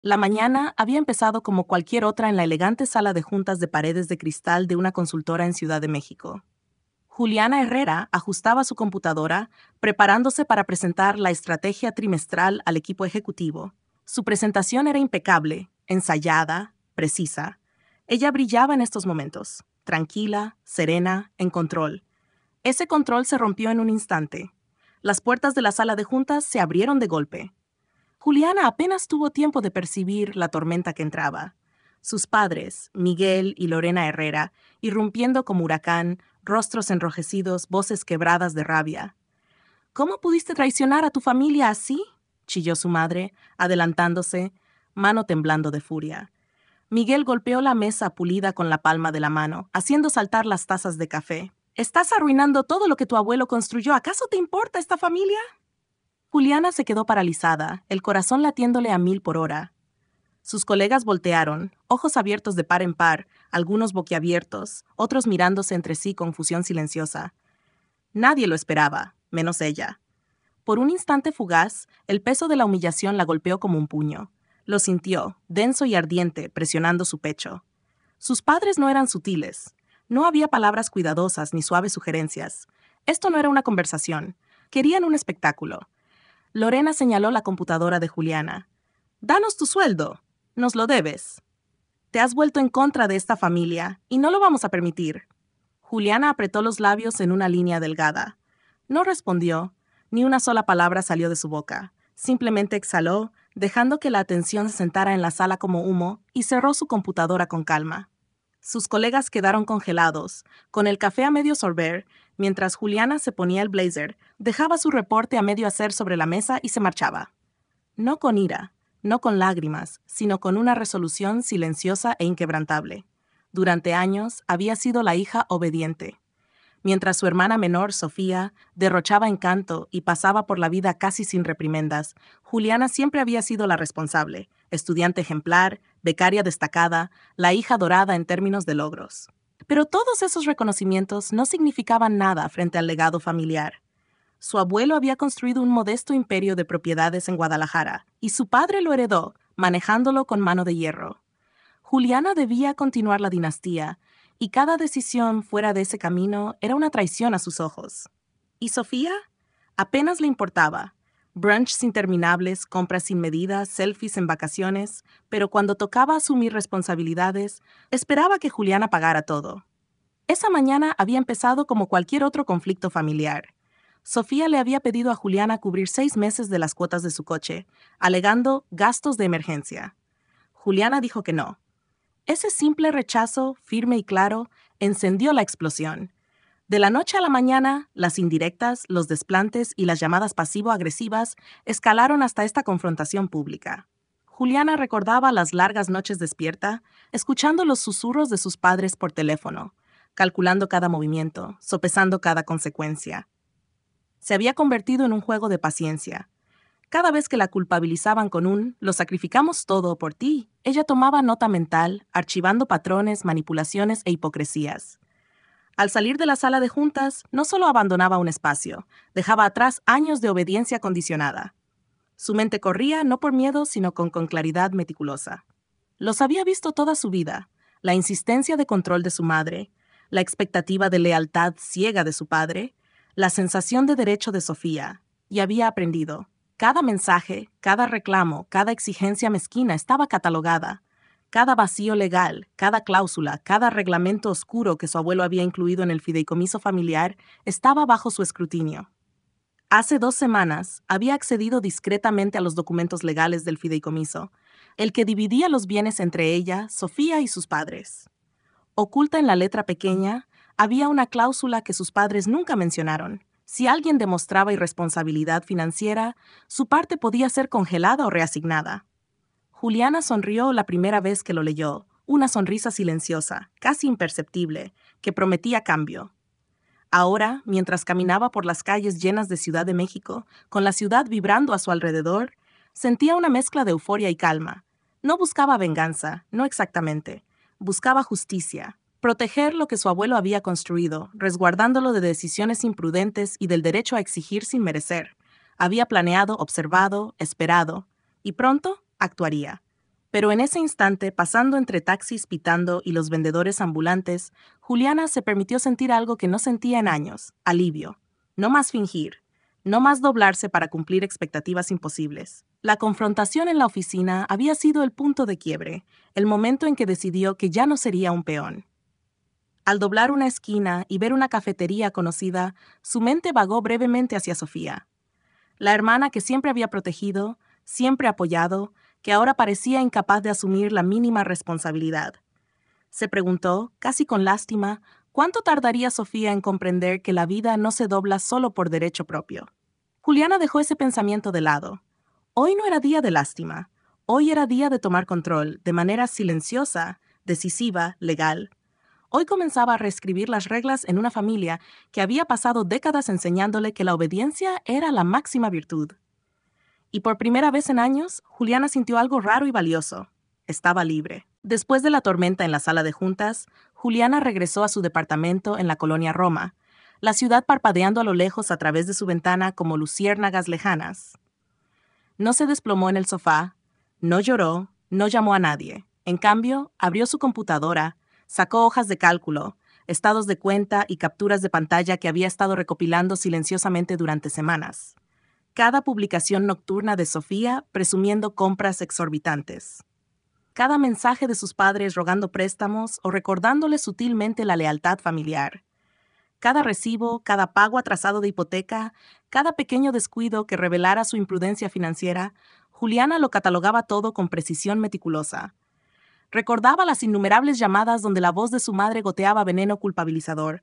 La mañana había empezado como cualquier otra en la elegante sala de juntas de paredes de cristal de una consultora en Ciudad de México. Juliana Herrera ajustaba su computadora, preparándose para presentar la estrategia trimestral al equipo ejecutivo. Su presentación era impecable, ensayada, precisa. Ella brillaba en estos momentos, tranquila, serena, en control. Ese control se rompió en un instante. Las puertas de la sala de juntas se abrieron de golpe. Juliana apenas tuvo tiempo de percibir la tormenta que entraba. Sus padres, Miguel y Lorena Herrera, irrumpiendo como huracán, rostros enrojecidos, voces quebradas de rabia. ¿Cómo pudiste traicionar a tu familia así?, chilló su madre, adelantándose, mano temblando de furia. Miguel golpeó la mesa pulida con la palma de la mano, haciendo saltar las tazas de café. «Estás arruinando todo lo que tu abuelo construyó. ¿Acaso te importa esta familia?» Juliana se quedó paralizada, el corazón latiéndole a 1000 por hora. Sus colegas voltearon, ojos abiertos de par en par, algunos boquiabiertos, otros mirándose entre sí con fusión silenciosa. Nadie lo esperaba, menos ella. Por un instante fugaz, el peso de la humillación la golpeó como un puño. Lo sintió, denso y ardiente, presionando su pecho. Sus padres no eran sutiles. No había palabras cuidadosas ni suaves sugerencias. Esto no era una conversación. Querían un espectáculo. Lorena señaló la computadora de Juliana. «Danos tu sueldo. Nos lo debes. Te has vuelto en contra de esta familia y no lo vamos a permitir». Juliana apretó los labios en una línea delgada. No respondió, ni una sola palabra salió de su boca. Simplemente exhaló, dejando que la atención se sentara en la sala como humo, y cerró su computadora con calma. Sus colegas quedaron congelados, con el café a medio sorber, mientras Juliana se ponía el blazer, dejaba su reporte a medio hacer sobre la mesa y se marchaba. No con ira, no con lágrimas, sino con una resolución silenciosa e inquebrantable. Durante años había sido la hija obediente. Mientras su hermana menor, Sofía, derrochaba encanto y pasaba por la vida casi sin reprimendas, Juliana siempre había sido la responsable, estudiante ejemplar, becaria destacada, la hija dorada en términos de logros. Pero todos esos reconocimientos no significaban nada frente al legado familiar. Su abuelo había construido un modesto imperio de propiedades en Guadalajara, y su padre lo heredó, manejándolo con mano de hierro. Juliana debía continuar la dinastía, y cada decisión fuera de ese camino era una traición a sus ojos. ¿Y Sofía? Apenas le importaba. Brunchs interminables, compras sin medida, selfies en vacaciones, pero cuando tocaba asumir responsabilidades, esperaba que Juliana pagara todo. Esa mañana había empezado como cualquier otro conflicto familiar. Sofía le había pedido a Juliana cubrir 6 meses de las cuotas de su coche, alegando gastos de emergencia. Juliana dijo que no. Ese simple rechazo, firme y claro, encendió la explosión. De la noche a la mañana, las indirectas, los desplantes y las llamadas pasivo-agresivas escalaron hasta esta confrontación pública. Juliana recordaba las largas noches despierta, escuchando los susurros de sus padres por teléfono, calculando cada movimiento, sopesando cada consecuencia. Se había convertido en un juego de paciencia. Cada vez que la culpabilizaban con un «lo sacrificamos todo por ti», ella tomaba nota mental, archivando patrones, manipulaciones e hipocresías. Al salir de la sala de juntas, no solo abandonaba un espacio, dejaba atrás años de obediencia condicionada. Su mente corría no por miedo, sino con claridad meticulosa. Los había visto toda su vida, la insistencia de control de su madre, la expectativa de lealtad ciega de su padre, la sensación de derecho de Sofía, y había aprendido. Cada mensaje, cada reclamo, cada exigencia mezquina estaba catalogada. Cada vacío legal, cada cláusula, cada reglamento oscuro que su abuelo había incluido en el fideicomiso familiar estaba bajo su escrutinio. Hace 2 semanas había accedido discretamente a los documentos legales del fideicomiso, el que dividía los bienes entre ella, Sofía y sus padres. Oculta en la letra pequeña, había una cláusula que sus padres nunca mencionaron. Si alguien demostraba irresponsabilidad financiera, su parte podía ser congelada o reasignada. Juliana sonrió la primera vez que lo leyó, una sonrisa silenciosa, casi imperceptible, que prometía cambio. Ahora, mientras caminaba por las calles llenas de Ciudad de México, con la ciudad vibrando a su alrededor, sentía una mezcla de euforia y calma. No buscaba venganza, no exactamente. Buscaba justicia. Proteger lo que su abuelo había construido, resguardándolo de decisiones imprudentes y del derecho a exigir sin merecer. Había planeado, observado, esperado, y pronto actuaría. Pero en ese instante, pasando entre taxis pitando y los vendedores ambulantes, Juliana se permitió sentir algo que no sentía en años: alivio. No más fingir, no más doblarse para cumplir expectativas imposibles. La confrontación en la oficina había sido el punto de quiebre, el momento en que decidió que ya no sería un peón. Al doblar una esquina y ver una cafetería conocida, su mente vagó brevemente hacia Sofía, la hermana que siempre había protegido, siempre apoyado, que ahora parecía incapaz de asumir la mínima responsabilidad. Se preguntó, casi con lástima, cuánto tardaría Sofía en comprender que la vida no se dobla solo por derecho propio. Juliana dejó ese pensamiento de lado. Hoy no era día de lástima. Hoy era día de tomar control, de manera silenciosa, decisiva, legal. Hoy comenzaba a reescribir las reglas en una familia que había pasado décadas enseñándole que la obediencia era la máxima virtud. Y por primera vez en años, Juliana sintió algo raro y valioso. Estaba libre. Después de la tormenta en la sala de juntas, Juliana regresó a su departamento en la colonia Roma, la ciudad parpadeando a lo lejos a través de su ventana como luciérnagas lejanas. No se desplomó en el sofá, no lloró, no llamó a nadie. En cambio, abrió su computadora, sacó hojas de cálculo, estados de cuenta y capturas de pantalla que había estado recopilando silenciosamente durante semanas. Cada publicación nocturna de Sofía presumiendo compras exorbitantes. Cada mensaje de sus padres rogando préstamos o recordándole sutilmente la lealtad familiar. Cada recibo, cada pago atrasado de hipoteca, cada pequeño descuido que revelara su imprudencia financiera, Juliana lo catalogaba todo con precisión meticulosa. Recordaba las innumerables llamadas donde la voz de su madre goteaba veneno culpabilizador.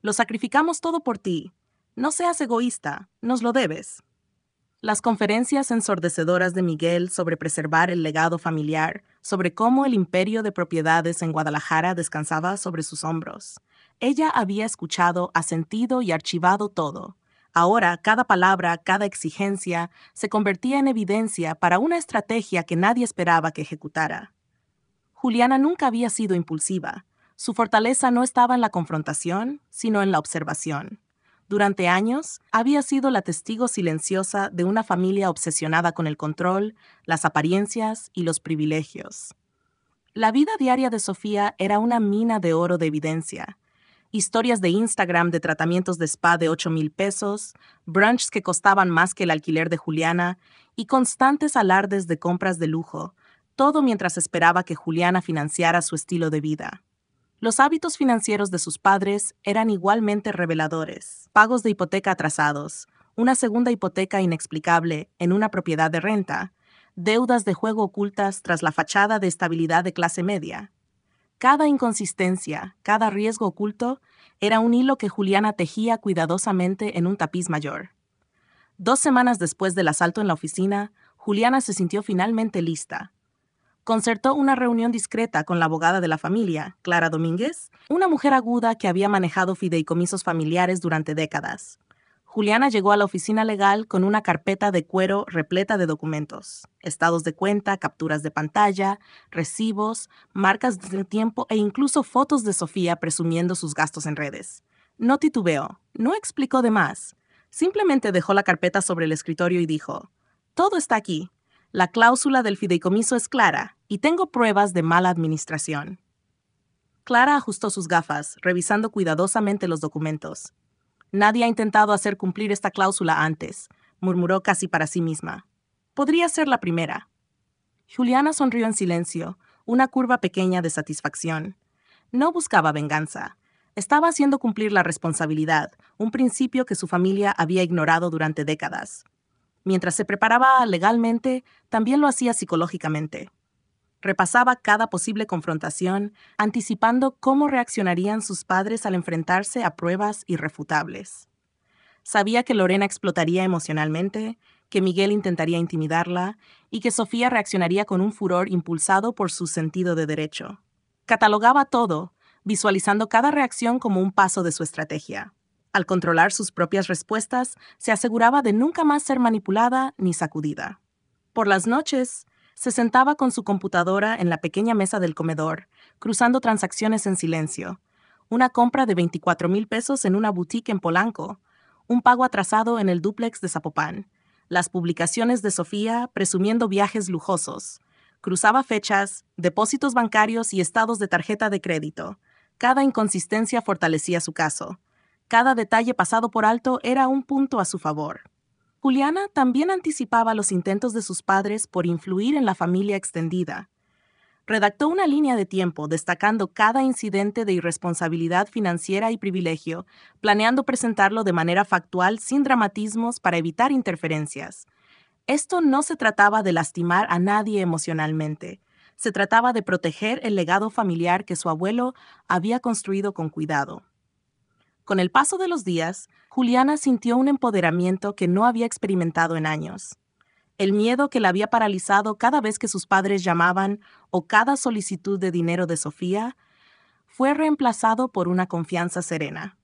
Lo sacrificamos todo por ti. No seas egoísta, nos lo debes. Las conferencias ensordecedoras de Miguel sobre preservar el legado familiar, sobre cómo el imperio de propiedades en Guadalajara descansaba sobre sus hombros. Ella había escuchado, asentido y archivado todo. Ahora, cada palabra, cada exigencia, se convertía en evidencia para una estrategia que nadie esperaba que ejecutara. Juliana nunca había sido impulsiva. Su fortaleza no estaba en la confrontación, sino en la observación. Durante años, había sido la testigo silenciosa de una familia obsesionada con el control, las apariencias y los privilegios. La vida diaria de Sofía era una mina de oro de evidencia. Historias de Instagram de tratamientos de spa de 8,000 pesos, brunchs que costaban más que el alquiler de Juliana y constantes alardes de compras de lujo, todo mientras esperaba que Juliana financiara su estilo de vida. Los hábitos financieros de sus padres eran igualmente reveladores. Pagos de hipoteca atrasados, una segunda hipoteca inexplicable en una propiedad de renta, deudas de juego ocultas tras la fachada de estabilidad de clase media. Cada inconsistencia, cada riesgo oculto, era un hilo que Juliana tejía cuidadosamente en un tapiz mayor. 2 semanas después del asalto en la oficina, Juliana se sintió finalmente lista. Concertó una reunión discreta con la abogada de la familia, Clara Domínguez, una mujer aguda que había manejado fideicomisos familiares durante décadas. Juliana llegó a la oficina legal con una carpeta de cuero repleta de documentos, estados de cuenta, capturas de pantalla, recibos, marcas de tiempo e incluso fotos de Sofía presumiendo sus gastos en redes. No titubeó, no explicó de más. Simplemente dejó la carpeta sobre el escritorio y dijo: «Todo está aquí. La cláusula del fideicomiso es clara y tengo pruebas de mala administración». Clara ajustó sus gafas, revisando cuidadosamente los documentos. «Nadie ha intentado hacer cumplir esta cláusula antes», murmuró casi para sí misma. «Podría ser la primera». Juliana sonrió en silencio, una curva pequeña de satisfacción. No buscaba venganza. Estaba haciendo cumplir la responsabilidad, un principio que su familia había ignorado durante décadas. Mientras se preparaba legalmente, también lo hacía psicológicamente. Repasaba cada posible confrontación, anticipando cómo reaccionarían sus padres al enfrentarse a pruebas irrefutables. Sabía que Lorena explotaría emocionalmente, que Miguel intentaría intimidarla y que Sofía reaccionaría con un furor impulsado por su sentido de derecho. Catalogaba todo, visualizando cada reacción como un paso de su estrategia. Al controlar sus propias respuestas, se aseguraba de nunca más ser manipulada ni sacudida. Por las noches, se sentaba con su computadora en la pequeña mesa del comedor, cruzando transacciones en silencio. Una compra de 24,000 pesos en una boutique en Polanco, un pago atrasado en el dúplex de Zapopan, las publicaciones de Sofía presumiendo viajes lujosos, Cruzaba fechas, depósitos bancarios y estados de tarjeta de crédito. Cada inconsistencia fortalecía su caso. Cada detalle pasado por alto era un punto a su favor. Juliana también anticipaba los intentos de sus padres por influir en la familia extendida. Redactó una línea de tiempo destacando cada incidente de irresponsabilidad financiera y privilegio, planeando presentarlo de manera factual sin dramatismos para evitar interferencias. Esto no se trataba de lastimar a nadie emocionalmente. Se trataba de proteger el legado familiar que su abuelo había construido con cuidado. Con el paso de los días, Juliana sintió un empoderamiento que no había experimentado en años. El miedo que la había paralizado cada vez que sus padres llamaban o cada solicitud de dinero de Sofía fue reemplazado por una confianza serena.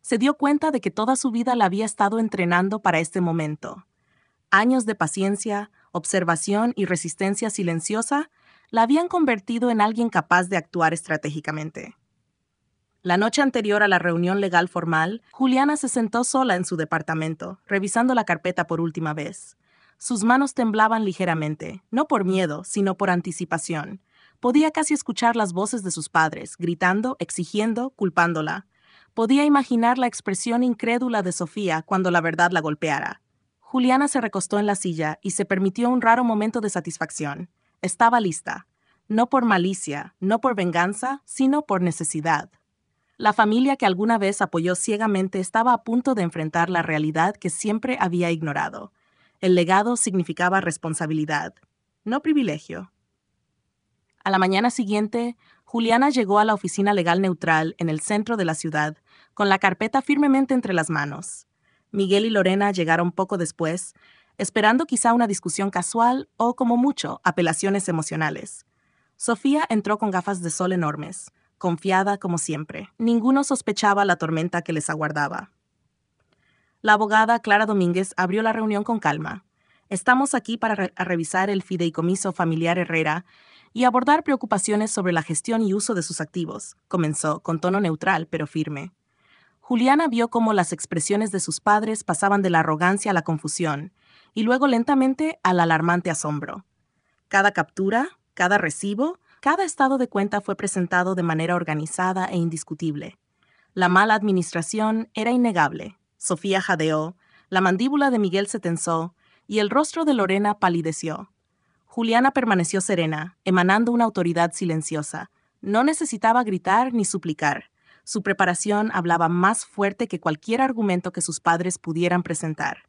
Se dio cuenta de que toda su vida la había estado entrenando para este momento. Años de paciencia, observación y resistencia silenciosa la habían convertido en alguien capaz de actuar estratégicamente. La noche anterior a la reunión legal formal, Juliana se sentó sola en su departamento, revisando la carpeta por última vez. Sus manos temblaban ligeramente, no por miedo, sino por anticipación. Podía casi escuchar las voces de sus padres, gritando, exigiendo, culpándola. Podía imaginar la expresión incrédula de Sofía cuando la verdad la golpeara. Juliana se recostó en la silla y se permitió un raro momento de satisfacción. Estaba lista. No por malicia, no por venganza, sino por necesidad. La familia que alguna vez apoyó ciegamente estaba a punto de enfrentar la realidad que siempre había ignorado. El legado significaba responsabilidad, no privilegio. A la mañana siguiente, Juliana llegó a la oficina legal neutral en el centro de la ciudad, con la carpeta firmemente entre las manos. Miguel y Lorena llegaron poco después, esperando quizá una discusión casual o, como mucho, apelaciones emocionales. Sofía entró con gafas de sol enormes, confiada como siempre. Ninguno sospechaba la tormenta que les aguardaba. La abogada Clara Domínguez abrió la reunión con calma. Estamos aquí para revisar el fideicomiso familiar Herrera y abordar preocupaciones sobre la gestión y uso de sus activos, comenzó, con tono neutral pero firme. Juliana vio cómo las expresiones de sus padres pasaban de la arrogancia a la confusión, y luego lentamente al alarmante asombro. Cada captura, cada recibo, cada estado de cuenta fue presentado de manera organizada e indiscutible. La mala administración era innegable. Sofía jadeó, la mandíbula de Miguel se tensó y el rostro de Lorena palideció. Juliana permaneció serena, emanando una autoridad silenciosa. No necesitaba gritar ni suplicar. Su preparación hablaba más fuerte que cualquier argumento que sus padres pudieran presentar.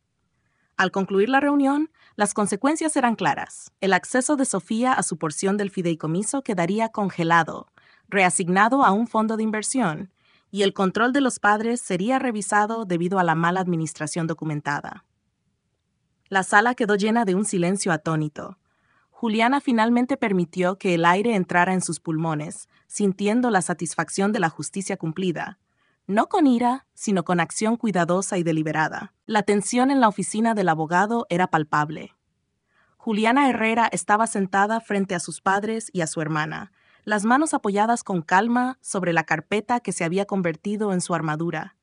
Al concluir la reunión, las consecuencias eran claras. El acceso de Sofía a su porción del fideicomiso quedaría congelado, reasignado a un fondo de inversión, y el control de los padres sería revisado debido a la mala administración documentada. La sala quedó llena de un silencio atónito. Juliana finalmente permitió que el aire entrara en sus pulmones, sintiendo la satisfacción de la justicia cumplida. No con ira, sino con acción cuidadosa y deliberada. La tensión en la oficina del abogado era palpable. Juliana Herrera estaba sentada frente a sus padres y a su hermana, las manos apoyadas con calma sobre la carpeta que se había convertido en su armadura.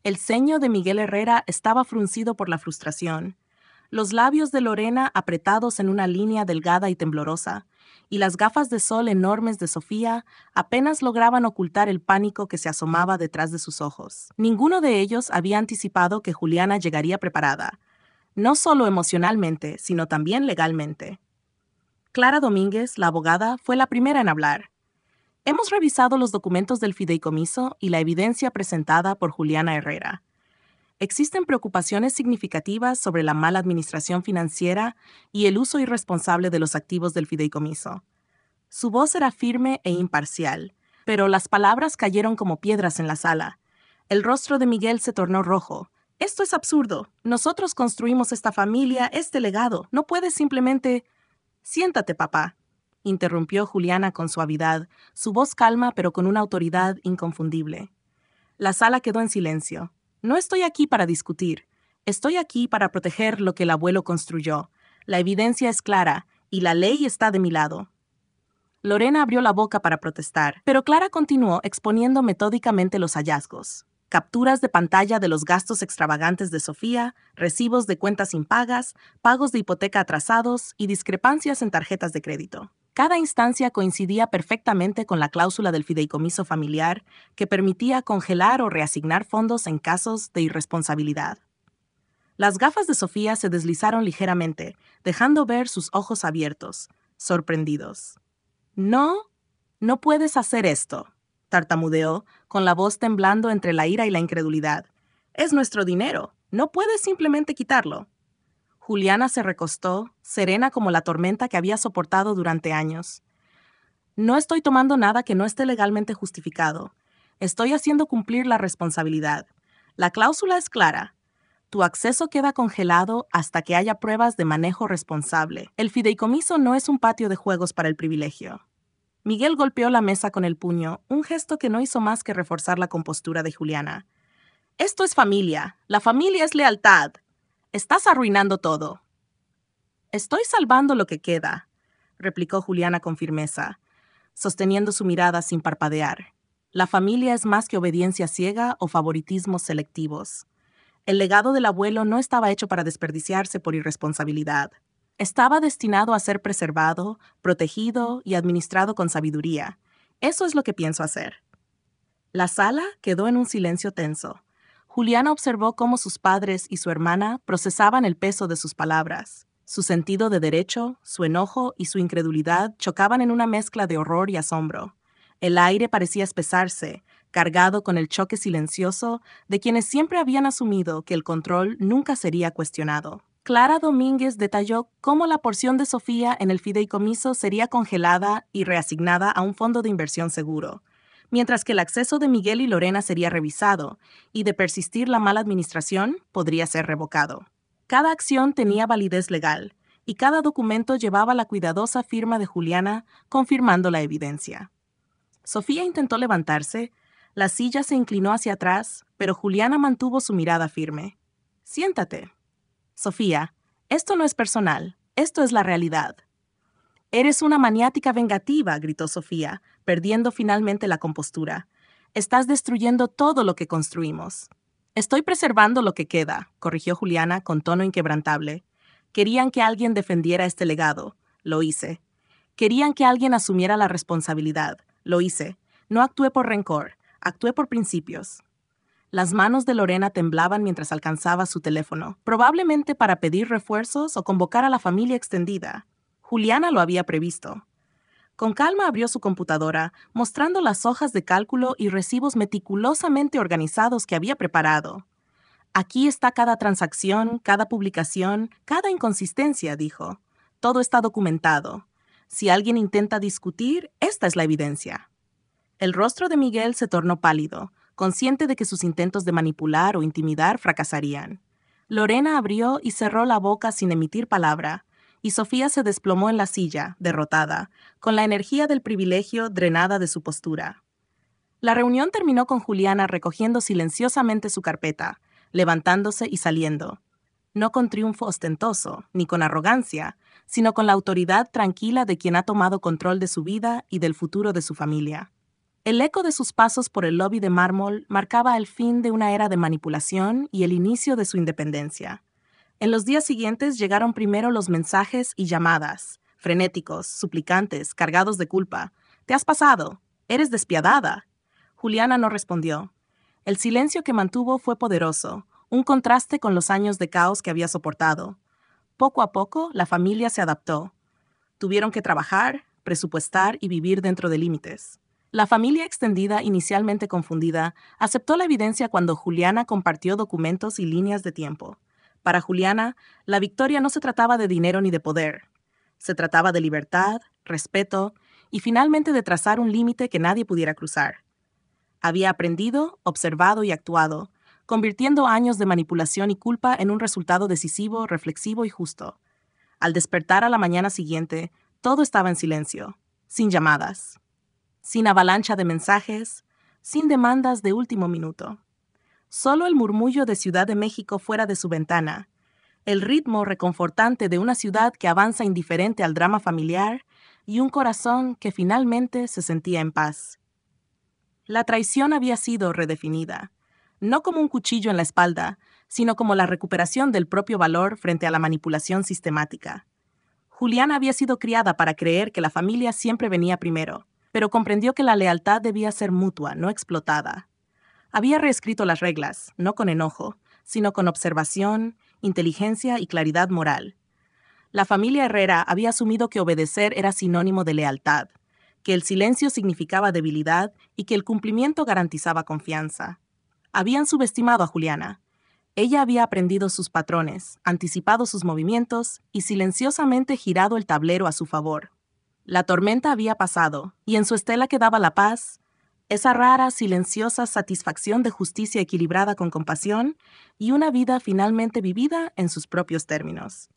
El ceño de Miguel Herrera estaba fruncido por la frustración, los labios de Lorena apretados en una línea delgada y temblorosa, y las gafas de sol enormes de Sofía apenas lograban ocultar el pánico que se asomaba detrás de sus ojos. Ninguno de ellos había anticipado que Juliana llegaría preparada, no solo emocionalmente, sino también legalmente. Clara Domínguez, la abogada, fue la primera en hablar. Hemos revisado los documentos del fideicomiso y la evidencia presentada por Juliana Herrera. Existen preocupaciones significativas sobre la mala administración financiera y el uso irresponsable de los activos del fideicomiso. Su voz era firme e imparcial, pero las palabras cayeron como piedras en la sala. El rostro de Miguel se tornó rojo. Esto es absurdo. Nosotros construimos esta familia, este legado. No puedes simplemente... Siéntate, papá, interrumpió Juliana con suavidad, su voz calma pero con una autoridad inconfundible. La sala quedó en silencio. No estoy aquí para discutir. Estoy aquí para proteger lo que el abuelo construyó. La evidencia es clara y la ley está de mi lado. Lorena abrió la boca para protestar, pero Clara continuó exponiendo metódicamente los hallazgos. capturas de pantalla de los gastos extravagantes de Sofía, recibos de cuentas impagas, pagos de hipoteca atrasados y discrepancias en tarjetas de crédito. Cada instancia coincidía perfectamente con la cláusula del fideicomiso familiar que permitía congelar o reasignar fondos en casos de irresponsabilidad. Las gafas de Sofía se deslizaron ligeramente, dejando ver sus ojos abiertos, sorprendidos. No, no puedes hacer esto, tartamudeó, con la voz temblando entre la ira y la incredulidad. Es nuestro dinero, no puedes simplemente quitarlo. Juliana se recostó, serena como la tormenta que había soportado durante años. No estoy tomando nada que no esté legalmente justificado. Estoy haciendo cumplir la responsabilidad. La cláusula es clara. Tu acceso queda congelado hasta que haya pruebas de manejo responsable. El fideicomiso no es un patio de juegos para el privilegio. Miguel golpeó la mesa con el puño, un gesto que no hizo más que reforzar la compostura de Juliana. Esto es familia. La familia es lealtad. Estás arruinando todo. Estoy salvando lo que queda, replicó Juliana con firmeza, sosteniendo su mirada sin parpadear. La familia es más que obediencia ciega o favoritismos selectivos. El legado del abuelo no estaba hecho para desperdiciarse por irresponsabilidad. Estaba destinado a ser preservado, protegido y administrado con sabiduría. Eso es lo que pienso hacer. La sala quedó en un silencio tenso. Juliana observó cómo sus padres y su hermana procesaban el peso de sus palabras. Su sentido de derecho, su enojo y su incredulidad chocaban en una mezcla de horror y asombro. El aire parecía espesarse, cargado con el choque silencioso de quienes siempre habían asumido que el control nunca sería cuestionado. Clara Domínguez detalló cómo la porción de Sofía en el fideicomiso sería congelada y reasignada a un fondo de inversión seguro, mientras que el acceso de Miguel y Lorena sería revisado, y de persistir la mala administración, podría ser revocado. Cada acción tenía validez legal, y cada documento llevaba la cuidadosa firma de Juliana confirmando la evidencia. Sofía intentó levantarse, la silla se inclinó hacia atrás, pero Juliana mantuvo su mirada firme. Siéntate. Sofía, esto no es personal, esto es la realidad. Eres una maniática vengativa, gritó Sofía, perdiendo finalmente la compostura. Estás destruyendo todo lo que construimos. Estoy preservando lo que queda, corrigió Juliana con tono inquebrantable. Querían que alguien defendiera este legado. Lo hice. Querían que alguien asumiera la responsabilidad. Lo hice. No actué por rencor, actué por principios. Las manos de Lorena temblaban mientras alcanzaba su teléfono, probablemente para pedir refuerzos o convocar a la familia extendida. Juliana lo había previsto. Con calma abrió su computadora, mostrando las hojas de cálculo y recibos meticulosamente organizados que había preparado. Aquí está cada transacción, cada publicación, cada inconsistencia, dijo. Todo está documentado. Si alguien intenta discutir, esta es la evidencia. El rostro de Miguel se tornó pálido, consciente de que sus intentos de manipular o intimidar fracasarían. Lorena abrió y cerró la boca sin emitir palabra, y Sofía se desplomó en la silla, derrotada, con la energía del privilegio drenada de su postura. La reunión terminó con Juliana recogiendo silenciosamente su carpeta, levantándose y saliendo. No con triunfo ostentoso, ni con arrogancia, sino con la autoridad tranquila de quien ha tomado control de su vida y del futuro de su familia. El eco de sus pasos por el lobby de mármol marcaba el fin de una era de manipulación y el inicio de su independencia. En los días siguientes llegaron primero los mensajes y llamadas, frenéticos, suplicantes, cargados de culpa. «¿Te has pasado? Eres despiadada». Juliana no respondió. El silencio que mantuvo fue poderoso, un contraste con los años de caos que había soportado. Poco a poco, la familia se adaptó. Tuvieron que trabajar, presupuestar y vivir dentro de límites. La familia extendida, inicialmente confundida, aceptó la evidencia cuando Juliana compartió documentos y líneas de tiempo. Para Juliana, la victoria no se trataba de dinero ni de poder. Se trataba de libertad, respeto y finalmente de trazar un límite que nadie pudiera cruzar. Había aprendido, observado y actuado, convirtiendo años de manipulación y culpa en un resultado decisivo, reflexivo y justo. Al despertar a la mañana siguiente, todo estaba en silencio, sin llamadas, sin avalancha de mensajes, sin demandas de último minuto. Solo el murmullo de Ciudad de México fuera de su ventana, el ritmo reconfortante de una ciudad que avanza indiferente al drama familiar y un corazón que finalmente se sentía en paz. La traición había sido redefinida. no como un cuchillo en la espalda, sino como la recuperación del propio valor frente a la manipulación sistemática. Juliana había sido criada para creer que la familia siempre venía primero, pero comprendió que la lealtad debía ser mutua, no explotada. Había reescrito las reglas, no con enojo, sino con observación, inteligencia y claridad moral. La familia Herrera había asumido que obedecer era sinónimo de lealtad, que el silencio significaba debilidad y que el cumplimiento garantizaba confianza. Habían subestimado a Juliana. Ella había aprendido sus patrones, anticipado sus movimientos y silenciosamente girado el tablero a su favor. La tormenta había pasado, y en su estela quedaba la paz, esa rara, silenciosa satisfacción de justicia equilibrada con compasión y una vida finalmente vivida en sus propios términos.